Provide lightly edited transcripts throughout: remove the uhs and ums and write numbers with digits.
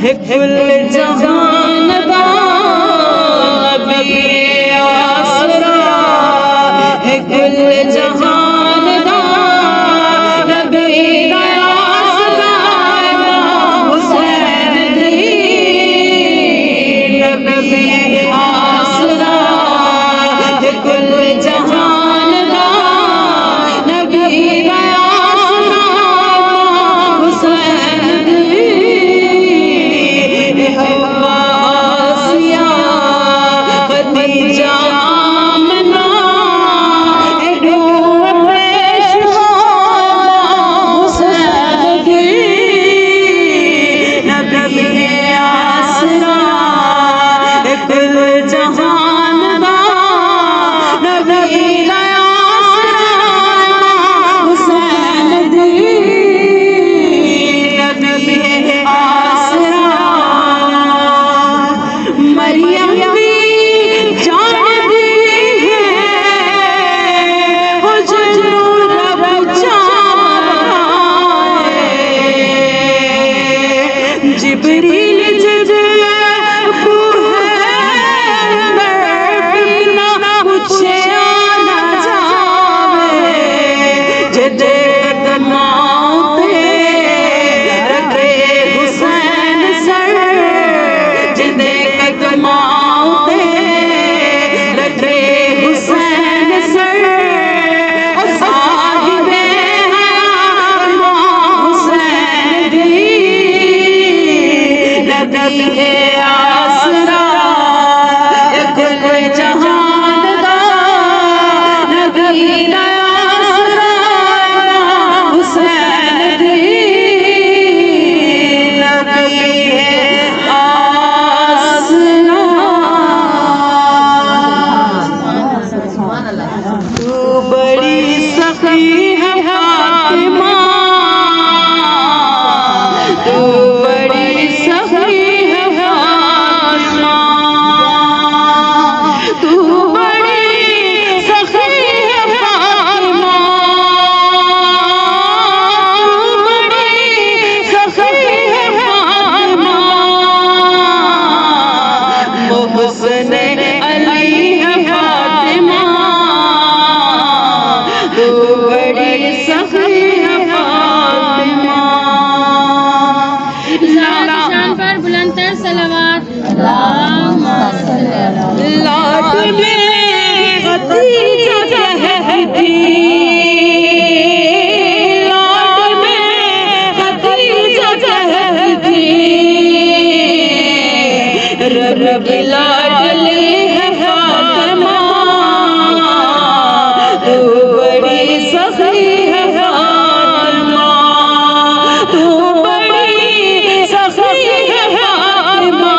है कुल जहान दा नबी आसरा, है कुल जहान दा नबी आसरा, हुसैन दी नबी आसरा, है कुल जहान दा नबी आसरा, हुसैन दी हवा आसिया खदीजा आमना एडो पेशवा हुसैन दी नबी आसरा, कुल जहान दा नबी आसरा, हुसैन दी नबी आसरा। मरियम भी जानती है हुजूर रब चाहता है, जिब्रील जब बिना पूछे ना जावे, जे कदमों पे रखे हुसैन सर, जिदे कदमों पे रखे हुसैन सर, साहिबे हयात हुसैन दी नबी आसरा, कुल जहान दा नबी आसरा, हुसैन दी नबी आसरा। तू बड़ी सखी है फातिमा, तू बड़ी सखी है फातिमा, तू बड़ी सखी है फातिमा, तू बड़ी सखी है फातिमा, मोहसिन अली है फातिमा, तू बड़ी सखी है फातिमा। शान पर बुलंदतर सलावत लाड में खदीजा कहती, लाड में खदीजा कहती, रब लाडली है फातिमा, तू बड़ी सखी है फातिमा, तू बड़ी सखी है फातिमा,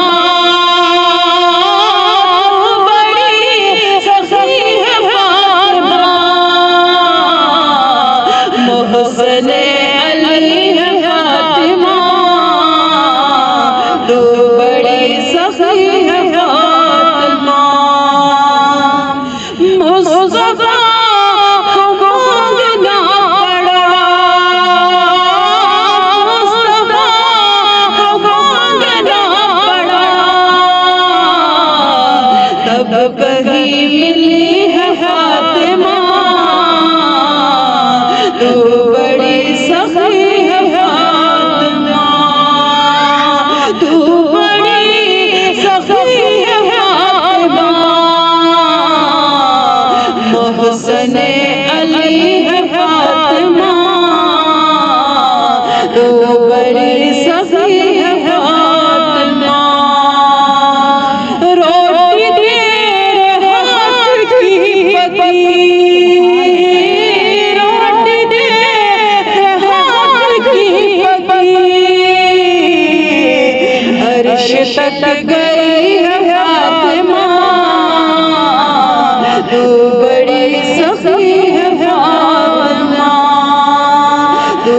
तू बड़ी सखी है फातिमा, मोहसिन अली है फातिमा, तू बड़ी सखी है फातिमा। मुस्तफा को मांगना पड़ा, मुस्तफा को मांगना पड़ा, तब कहीं मिली है फातिमा, तू बड़ी सखी है फातिमा, तू बड़ी सखी है फातिमा, मोहसिन अली है फातिमा, तू बड़ी सखी है फातिमा। रोटी तेरे हाथ की पकी, रोटी तेरे हाथ की पकी, अर्श तक गई है फातिमा, तू बड़ी सखी है फातिमा, तू